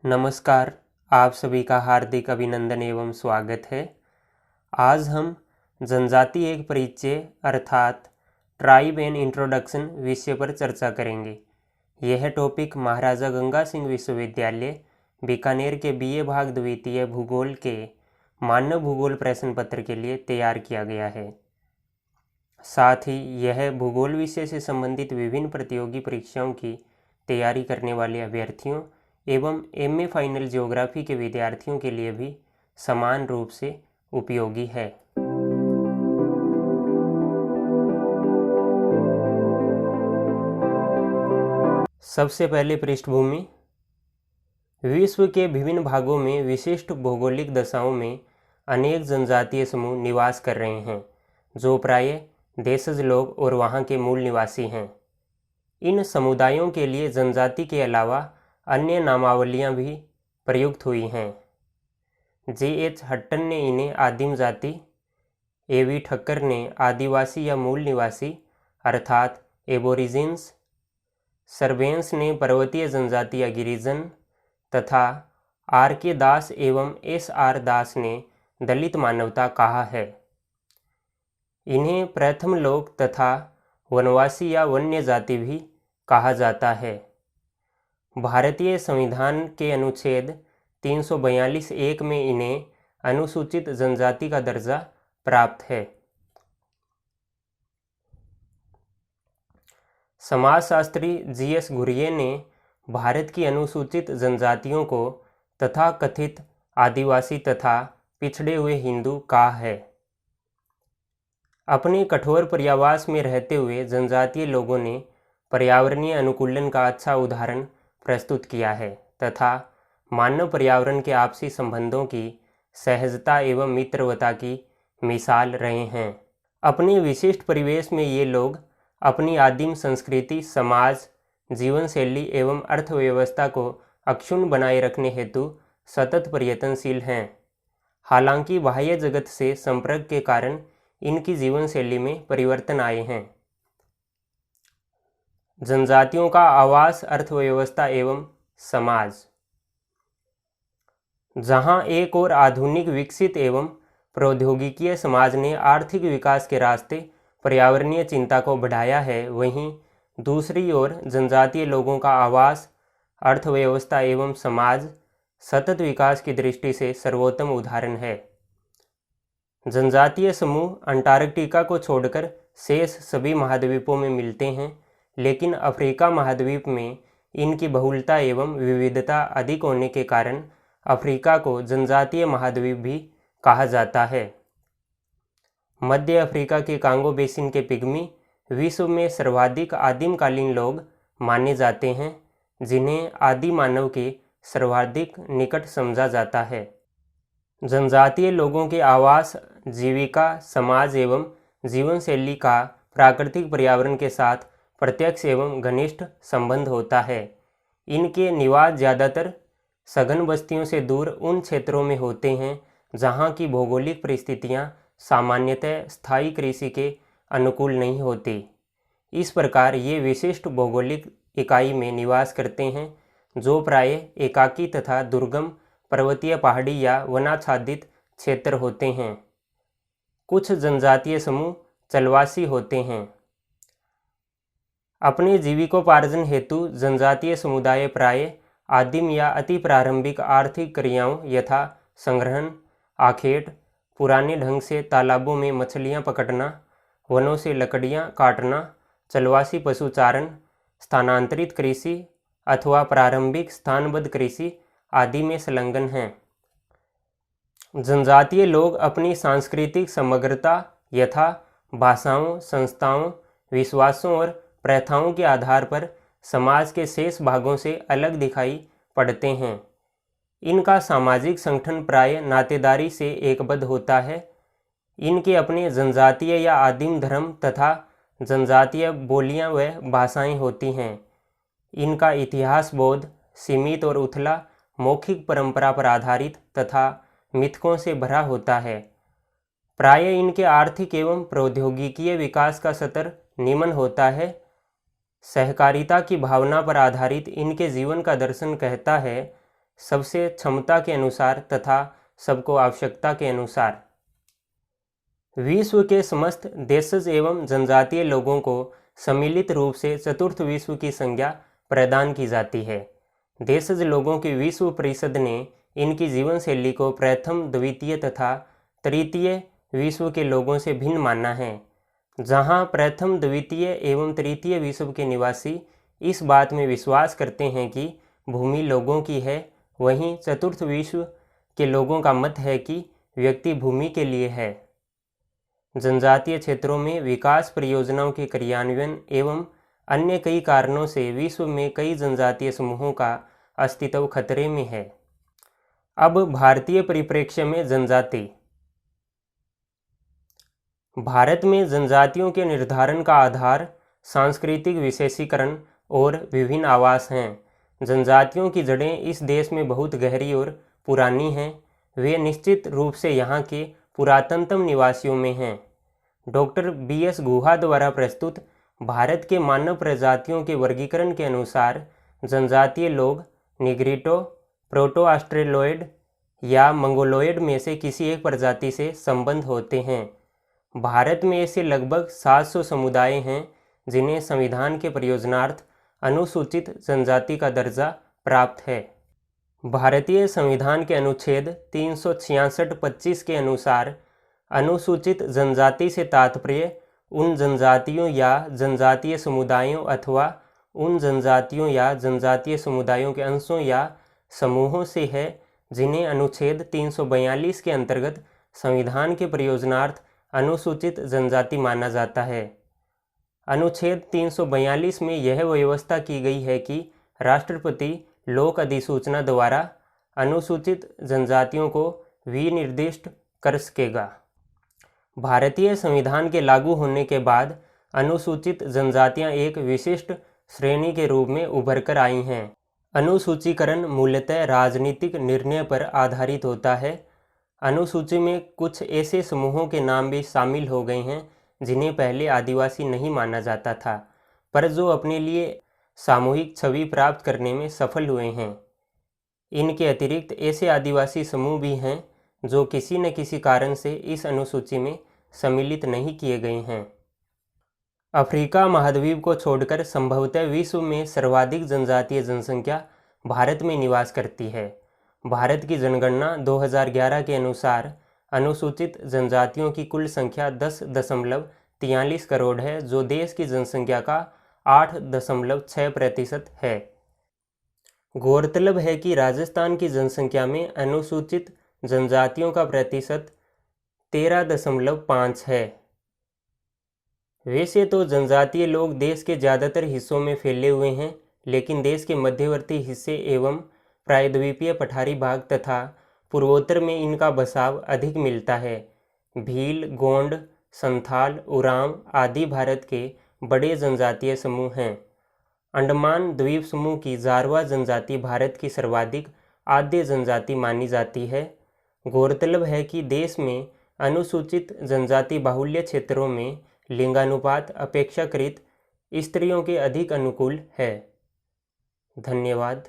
नमस्कार, आप सभी का हार्दिक अभिनंदन एवं स्वागत है। आज हम जनजाति एक परिचय अर्थात ट्राइब एंड इंट्रोडक्शन विषय पर चर्चा करेंगे। यह टॉपिक महाराजा गंगा सिंह विश्वविद्यालय बीकानेर के बीए भाग द्वितीय भूगोल के मानव भूगोल प्रश्न पत्र के लिए तैयार किया गया है। साथ ही यह भूगोल विषय से संबंधित विभिन्न प्रतियोगी परीक्षाओं की तैयारी करने वाले अभ्यर्थियों एवं एमए फाइनल ज्योग्राफी के विद्यार्थियों के लिए भी समान रूप से उपयोगी है। सबसे पहले पृष्ठभूमि। विश्व के विभिन्न भागों में विशिष्ट भौगोलिक दशाओं में अनेक जनजातीय समूह निवास कर रहे हैं, जो प्रायः देशज लोग और वहां के मूल निवासी हैं। इन समुदायों के लिए जनजाति के अलावा अन्य नामावलियां भी प्रयुक्त हुई हैं। J.H. हट्टन ने इन्हें आदिम जाति, A.V. ठक्कर ने आदिवासी या मूल निवासी अर्थात एबोरिजिन्स, सर्बेंस ने पर्वतीय जनजाति या गिरिजन तथा R.K. दास एवं S.R. दास ने दलित मानवता कहा है। इन्हें प्रथम लोक तथा वनवासी या वन्य जाति भी कहा जाता है। भारतीय संविधान के अनुच्छेद 342(1) में इन्हें अनुसूचित जनजाति का दर्जा प्राप्त है। समाजशास्त्री G.S. घुरिये ने भारत की अनुसूचित जनजातियों को तथाकथित आदिवासी तथा पिछड़े हुए हिंदू कहा है। अपने कठोर पर्यावास में रहते हुए जनजातीय लोगों ने पर्यावरणीय अनुकूलन का अच्छा उदाहरण प्रस्तुत किया है तथा मानव पर्यावरण के आपसी संबंधों की सहजता एवं मित्रवता की मिसाल रहे हैं। अपने विशिष्ट परिवेश में ये लोग अपनी आदिम संस्कृति, समाज, जीवन शैली एवं अर्थव्यवस्था को अक्षुण्ण बनाए रखने हेतु सतत प्रयत्नशील हैं। हालांकि बाह्य जगत से संपर्क के कारण इनकी जीवन शैली में परिवर्तन आए हैं। जनजातियों का आवास, अर्थव्यवस्था एवं समाज। जहां एक और आधुनिक, विकसित एवं प्रौद्योगिकीय समाज ने आर्थिक विकास के रास्ते पर्यावरणीय चिंता को बढ़ाया है, वहीं दूसरी ओर जनजातीय लोगों का आवास, अर्थव्यवस्था एवं समाज सतत विकास की दृष्टि से सर्वोत्तम उदाहरण है। जनजातीय समूह अंटार्कटिका को छोड़कर शेष सभी महाद्वीपों में मिलते हैं, लेकिन अफ्रीका महाद्वीप में इनकी बहुलता एवं विविधता अधिक होने के कारण अफ्रीका को जनजातीय महाद्वीप भी कहा जाता है। मध्य अफ्रीका के कांगो बेसिन के पिग्मी विश्व में सर्वाधिक आदिमकालीन लोग माने जाते हैं, जिन्हें आदि मानव के सर्वाधिक निकट समझा जाता है। जनजातीय लोगों के आवास, जीविका, समाज एवं जीवन शैली का प्राकृतिक पर्यावरण के साथ प्रत्यक्ष एवं घनिष्ठ संबंध होता है। इनके निवास ज़्यादातर सघन बस्तियों से दूर उन क्षेत्रों में होते हैं जहाँ की भौगोलिक परिस्थितियाँ सामान्यतः स्थायी कृषि के अनुकूल नहीं होती। इस प्रकार ये विशिष्ट भौगोलिक इकाई में निवास करते हैं, जो प्रायः एकाकी तथा दुर्गम पर्वतीय, पहाड़ी या वनाच्छादित क्षेत्र होते हैं। कुछ जनजातीय समूह चलवासी होते हैं। अपने जीविकोपार्जन हेतु जनजातीय समुदाय प्रायः आदिम या अति प्रारंभिक आर्थिक क्रियाओं यथा संग्रहण, आखेट, पुराने ढंग से तालाबों में मछलियां पकड़ना, वनों से लकड़ियां काटना, चलवासी पशुचारण, स्थानांतरित कृषि अथवा प्रारंभिक स्थानबद्ध कृषि आदि में संलग्न हैं। जनजातीय लोग अपनी सांस्कृतिक समग्रता यथा भाषाओं, संस्थाओं, विश्वासों और प्रथाओं के आधार पर समाज के शेष भागों से अलग दिखाई पड़ते हैं। इनका सामाजिक संगठन प्राय नातेदारी से एकबद्ध होता है। इनके अपने जनजातीय या आदिम धर्म तथा जनजातीय बोलियां व भाषाएं होती हैं। इनका इतिहास बोध, सीमित और उथला मौखिक परंपरा पर आधारित तथा मिथकों से भरा होता है। प्रायः इनके आर्थिक एवं प्रौद्योगिकीय विकास का स्तर निम्न होता है। सहकारिता की भावना पर आधारित इनके जीवन का दर्शन कहता है, सबसे क्षमता के अनुसार तथा सबको आवश्यकता के अनुसार। विश्व के समस्त देशज एवं जनजातीय लोगों को सम्मिलित रूप से चतुर्थ विश्व की संज्ञा प्रदान की जाती है। देशज लोगों की विश्व परिषद ने इनकी जीवन शैली को प्रथम, द्वितीय तथा तृतीय विश्व के लोगों से भिन्न माना है। जहां प्रथम, द्वितीय एवं तृतीय विश्व के निवासी इस बात में विश्वास करते हैं कि भूमि लोगों की है, वहीं चतुर्थ विश्व के लोगों का मत है कि व्यक्ति भूमि के लिए है। जनजातीय क्षेत्रों में विकास परियोजनाओं के क्रियान्वयन एवं अन्य कई कारणों से विश्व में कई जनजातीय समूहों का अस्तित्व खतरे में है। अब भारतीय परिप्रेक्ष्य में जनजाति। भारत में जनजातियों के निर्धारण का आधार सांस्कृतिक विशेषीकरण और विभिन्न आवास हैं। जनजातियों की जड़ें इस देश में बहुत गहरी और पुरानी हैं। वे निश्चित रूप से यहाँ के पुरातनतम निवासियों में हैं। Doctor B.S. गुहा द्वारा प्रस्तुत भारत के मानव प्रजातियों के वर्गीकरण के अनुसार जनजातीय लोग निग्रिटो, प्रोटो ऑस्ट्रेलोइड या मंगोलोइड में से किसी एक प्रजाति से संबंध होते हैं। भारत में ऐसे लगभग 700 समुदाय हैं जिन्हें संविधान के प्रयोजनार्थ अनुसूचित जनजाति का दर्जा प्राप्त है। भारतीय संविधान के अनुच्छेद 366(25) के अनुसार अनुसूचित जनजाति से तात्पर्य उन जनजातियों या जनजातीय समुदायों अथवा उन जनजातियों या जनजातीय समुदायों के अंशों या समूहों से है जिन्हें अनुच्छेद 342 के अंतर्गत संविधान के प्रयोजनार्थ अनुसूचित जनजाति माना जाता है। अनुच्छेद 342 में यह व्यवस्था की गई है कि राष्ट्रपति लोक अधिसूचना द्वारा अनुसूचित जनजातियों को विनिर्दिष्ट कर सकेगा। भारतीय संविधान के लागू होने के बाद अनुसूचित जनजातियां एक विशिष्ट श्रेणी के रूप में उभर कर आई हैं। अनुसूचीकरण मूलतः राजनीतिक निर्णय पर आधारित होता है। अनुसूची में कुछ ऐसे समूहों के नाम भी शामिल हो गए हैं जिन्हें पहले आदिवासी नहीं माना जाता था, पर जो अपने लिए सामूहिक छवि प्राप्त करने में सफल हुए हैं। इनके अतिरिक्त ऐसे आदिवासी समूह भी हैं जो किसी न किसी कारण से इस अनुसूची में सम्मिलित नहीं किए गए हैं। अफ्रीका महाद्वीप को छोड़कर संभवतः विश्व में सर्वाधिक जनजातीय जनसंख्या भारत में निवास करती है। भारत की जनगणना 2011 के अनुसार अनुसूचित जनजातियों की कुल संख्या 10.43 करोड़ है, जो देश की जनसंख्या का 8.6% है। गौरतलब है कि राजस्थान की जनसंख्या में अनुसूचित जनजातियों का प्रतिशत 13.5 है। वैसे तो जनजातीय लोग देश के ज़्यादातर हिस्सों में फैले हुए हैं, लेकिन देश के मध्यवर्ती हिस्से एवं प्रायद्वीपीय पठारी भाग तथा पूर्वोत्तर में इनका बसाव अधिक मिलता है। भील, गोंड, संथाल, उरांव आदि भारत के बड़े जनजातीय समूह हैं। अंडमान द्वीप समूह की जारवा जनजाति भारत की सर्वाधिक आद्य जनजाति मानी जाती है। गौरतलब है कि देश में अनुसूचित जनजाति बाहुल्य क्षेत्रों में लिंगानुपात अपेक्षाकृत स्त्रियों के अधिक अनुकूल है। धन्यवाद।